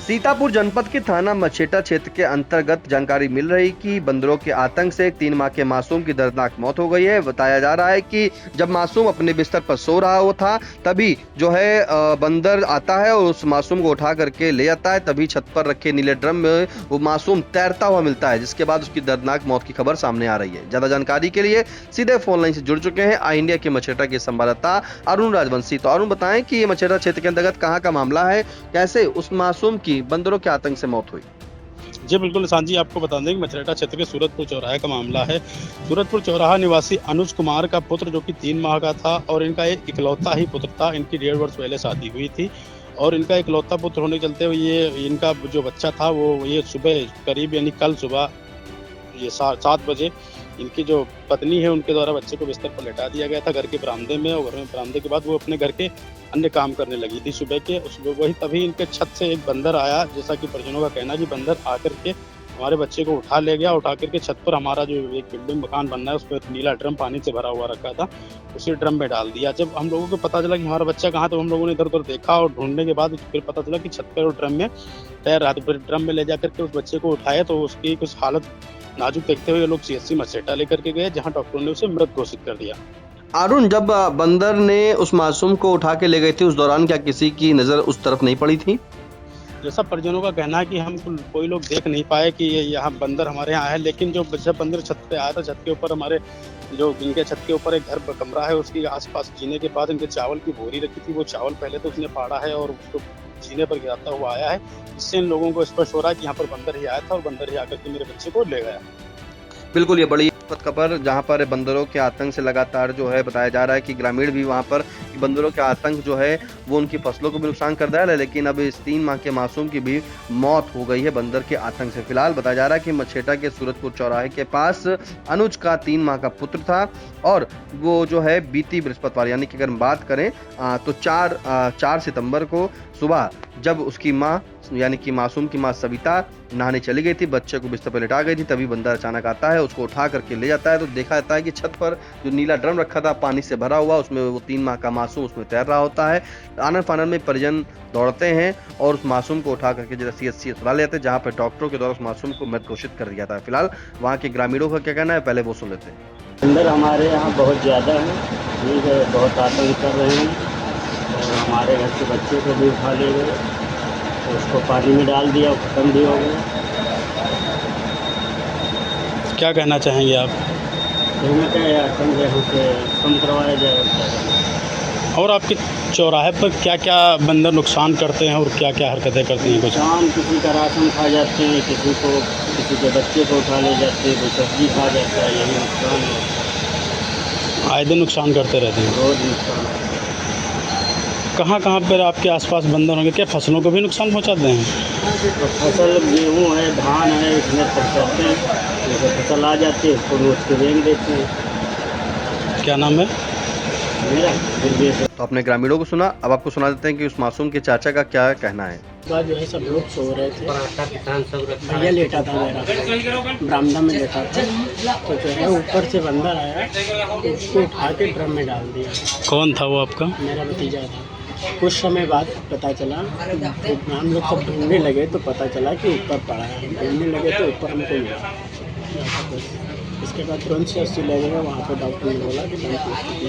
सीतापुर जनपद के थाना मछेटा क्षेत्र के अंतर्गत जानकारी मिल रही कि बंदरों के आतंक से एक 3 माह के मासूम की दर्दनाक मौत हो गई है। बताया जा रहा है कि जब मासूम अपने बिस्तर पर सो रहा हो था तभी जो है बंदर आता है और उस मासूम को उठा करके ले जाता है। तभी छत पर रखे नीले ड्रम में वो मासूम तैरता हुआ मिलता है, जिसके बाद उसकी दर्दनाक मौत की खबर सामने आ रही है। ज्यादा जानकारी के लिए सीधे फोन लाइन से जुड़ चुके हैं आई इंडिया के मछेटा के संवाददाता अरुण राजवंशी। तो अरुण, बताएं कि ये मछेटा क्षेत्र के अंतर्गत कहाँ का मामला है, कैसे उस मासूम की बंदरों के आतंक से मौत हुई? जी बिल्कुल निशांत जी, आपको बता दें कि मछेटा क्षेत्र के सूरतपुर चौराहे का मामला है। सूरतपुर चौराहा निवासी अनुज कुमार का पुत्र जो कि 3 माह का था और इनका एक इकलौता ही पुत्र था। इनकी 1.5 वर्ष पहले शादी हुई थी और इनका इकलौता पुत्र होने के चलते हुए ये इनका जो बच्चा था वो ये सुबह करीब यानी कल सुबह ये 7 बजे इनकी जो पत्नी है उनके द्वारा बच्चे को बिस्तर पर लेटा दिया गया था घर के बरामदे में। और घर में बरामदे के बाद वो अपने घर के अन्य काम करने लगी थी सुबह के। वही तभी इनके छत से एक बंदर आया, जैसा कि परिजनों का कहना है कि बंदर आकर के हमारे बच्चे को उठा ले गया। उठा करके छत पर हमारा जो एक बिल्डिंग मकान बनना है उस पर नीला ड्रम पानी से भरा हुआ रखा था, उसी ड्रम में डाल दिया। जब हम लोगों को पता चला कि हमारा बच्चा कहाँ, तो हम लोगों ने इधर उधर देखा और ढूंढने के बाद फिर पता चला कि छत पर वो ड्रम में तैर रहा था। फिर ड्रम में ले जाकर के उस बच्चे को उठाया तो उसकी कुछ हालत नाजुक देखते हुए लोग CHC मछेटा लेकर के गए, जहां डॉक्टरों ने उसे मृत घोषित कर दिया। अरुण, जब बंदर ने उस मासूम को उठा के ले गए थे उस दौरान क्या किसी की नजर उस तरफ नहीं पड़ी थी? जैसा परिजनों का कहना है कि हम कोई लोग देख नहीं पाए कि ये यहाँ बंदर हमारे यहाँ है, लेकिन जब बंदर छत पे आया था, छत के ऊपर हमारे जो इनके छत के ऊपर एक घर कमरा है उसके आसपास जीने के पास इनके चावल की बोरी रखी थी। वो चावल पहले तो उसने फाड़ा है और उसको जीने पर गिराता हुआ आया है। इससे इन लोगों को स्पष्ट हो रहा है कि यहाँ पर बंदर ही आया था और बंदर ही आकर के मेरे बच्चे को ले गया। बिल्कुल, ये बड़ी खबर जहां पर बंदरों के आतंक से लगातार जो है बताया जा रहा है कि ग्रामीण भी वहां पर बंदरों के आतंक जो है वो उनकी फसलों को भी नुकसान कर रहा है, लेकिन अब इस 3 माह के मासूम की भी मौत हो गई है बंदर के आतंक से। फिलहाल बताया जा रहा है कि मछेटा के सूरतपुर चौराहे के पास अनुज का 3 माह का पुत्र था और वो जो है बीती बृहस्पतिवार यानी कि अगर हम बात करें तो 4 सितंबर को सुबह जब उसकी माँ यानी कि मासूम की माँ सविता नहाने चली गई थी, बच्चे को बिस्तर पर लेटा गई थी, तभी बंदर अचानक आता है, उसको उठा करके ले जाता है। तो देखा जाता है कि छत पर जो नीला ड्रम रखा था पानी से भरा हुआ, उसमें वो 3 माह का मासूम उसमें तैर रहा होता है। आनन फानन में परिजन दौड़ते हैं और उस मासूम को उठा करके CHC अस्पताल ले जाते हैं, जहाँ पर डॉक्टरों के द्वारा उस मासूम को मृत घोषित कर दिया था। फिलहाल वहाँ के ग्रामीणों का क्या कहना है, पहले वो सुन लेते हैं। बंदर हमारे यहाँ बहुत ज़्यादा है, ठीक है, बहुत आतंक कर रहे हैं और हमारे घर के बच्चे को भी उठा ले गए, तो उसको पानी में डाल दिया, खत्म भी हो गया। क्या कहना चाहेंगे आप? तो मैं क्या आतंक यहाँ से कम करवाया जाए। और आपके चौराहे पर क्या क्या बंदर नुकसान करते हैं और क्या क्या हरकतें करते हैं? कुछ शाम किसी का राशन खा जाते हैं, किसी के बच्चे को उठा ले जाते हैं, कोई सब्जी खा जाता है, यही नुकसान है। आए दिन नुकसान करते रहते हैं। रोज नुकसान। कहाँ कहाँ पर आपके आसपास बंदर होंगे? क्या फसलों को भी नुकसान पहुँचाते हैं? तो फसल गेहूँ है, धान है, इसमें पहुँचाते हैं। जैसे फसल आ जाती है उसको रोज के बेच देते हैं। क्या नाम है मेरा? तो अपने ग्रामीणों को सुना, अब आपको सुना देते हैं कि उस मासूम के चाचा का क्या कहना है। बाद जो है सब लोग सो रहे थे, भैया लेटा था मेरा, बरामदा में लेटा था, तो जो है ऊपर से बंदर आया, उसको उठा के ड्रम में डाल दिया। कौन था वो आपका? मेरा भतीजा था। कुछ समय बाद पता चला, हम लोग सब ढूंढने लगे तो पता चला कि ऊपर पड़ा है। ढूंढने लगे तो ऊपर हमको मिला। इसके बाद तुरंत CHC ले गए, वहाँ पे डॉक्टर ने बोला कि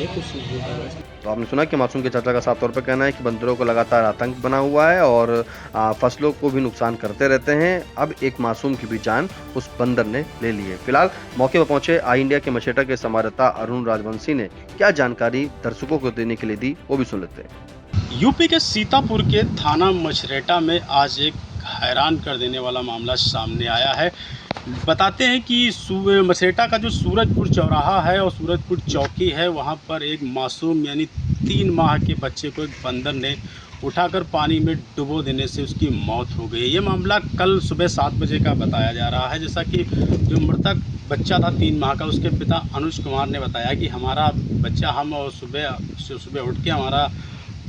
कुछ नहीं होगा। तो आपने सुना कि मासूम के चाचा का साफ तौर पर कहना है कि बंदरों को लगातार आतंक बना हुआ है और फसलों को भी नुकसान करते रहते हैं। अब एक मासूम की भी जान उस बंदर ने ले ली है। फिलहाल मौके पर पहुंचे आई इंडिया के मछेटा के संवाददाता अरुण राजवंशी ने क्या जानकारी दर्शकों को देने के लिए दी, वो भी सुन लेते हैं। यूपी के सीतापुर के थाना मछरेटा में आज एक हैरान कर देने वाला मामला सामने आया है। बताते हैं कि मछरेटा का जो सूरजपुर चौराहा है और सूरजपुर चौकी है, वहां पर एक मासूम यानी 3 माह के बच्चे को एक बंदर ने उठाकर पानी में डुबो देने से उसकी मौत हो गई। ये मामला कल सुबह 7 बजे का बताया जा रहा है। जैसा कि जो मृतक बच्चा था 3 माह का, उसके पिता अनुज कुमार ने बताया कि हमारा बच्चा हम और सुबह उठ के हमारा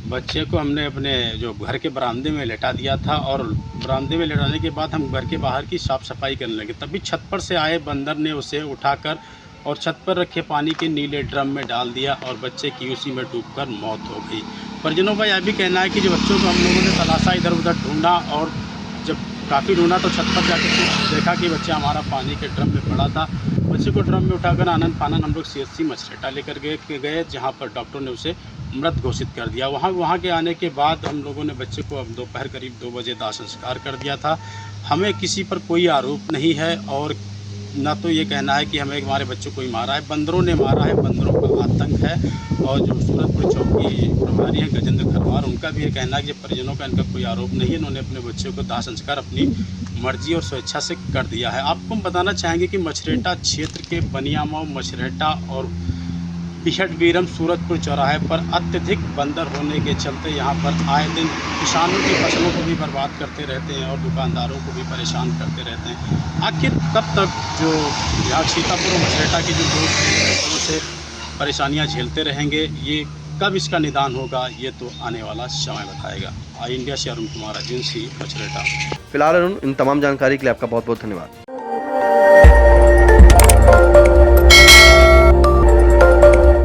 बच्चे को हमने अपने जो घर के बरामदे में लेटा दिया था और बरामदे में लेटाने के बाद हम घर के बाहर की साफ़ सफाई करने लगे। तभी छत पर से आए बंदर ने उसे उठाकर और छत पर रखे पानी के नीले ड्रम में डाल दिया और बच्चे की उसी में डूबकर मौत हो गई। परिजनों का यह भी कहना है कि जो बच्चों को हम लोगों ने तलाशा, इधर उधर ढूंढा और काफ़ी ढूंढा तो छत पर जाकर फिर देखा कि बच्चा हमारा पानी के ड्रम में पड़ा था। बच्चे को ड्रम में उठाकर आनंद फानंद हम लोग CHC मछरेटा लेकर गए जहाँ पर डॉक्टर ने उसे मृत घोषित कर दिया। वहाँ के आने के बाद हम लोगों ने बच्चे को अब दोपहर करीब 2 बजे दाह संस्कार कर दिया था। हमें किसी पर कोई आरोप नहीं है और ना तो ये कहना है कि हमें हमारे बच्चों को ही मारा है, बंदरों ने मारा है, बंदरों का आतंक है। और जो सूरतपुर चौकी प्रभारी हैं गजेंद्र खरवार, उनका भी ये कहना है कि परिजनों का इनका कोई आरोप नहीं है, इन्होंने अपने बच्चों को दाह संस्कार अपनी मर्जी और स्वेच्छा से कर दिया है। आपको हम बताना चाहेंगे कि मछरेटा क्षेत्र के बनियामाव, मछरेटा और बिहट-बीरम सूरतपुर चौराहे पर अत्यधिक बंदर होने के चलते यहाँ पर आए दिन किसानों की फसलों को भी बर्बाद करते रहते हैं और दुकानदारों को भी परेशान करते रहते हैं। आखिर कब तक जो यहाँ सीतापुर और मछरेटा के जो लोग से परेशानियाँ झेलते रहेंगे, ये कब इसका निदान होगा, ये तो आने वाला समय बताएगा। आई इंडिया से अरुण कुमार, एजेंसी मछरेटा। फिलहाल अरुण, इन तमाम जानकारी के लिए आपका बहुत बहुत धन्यवाद।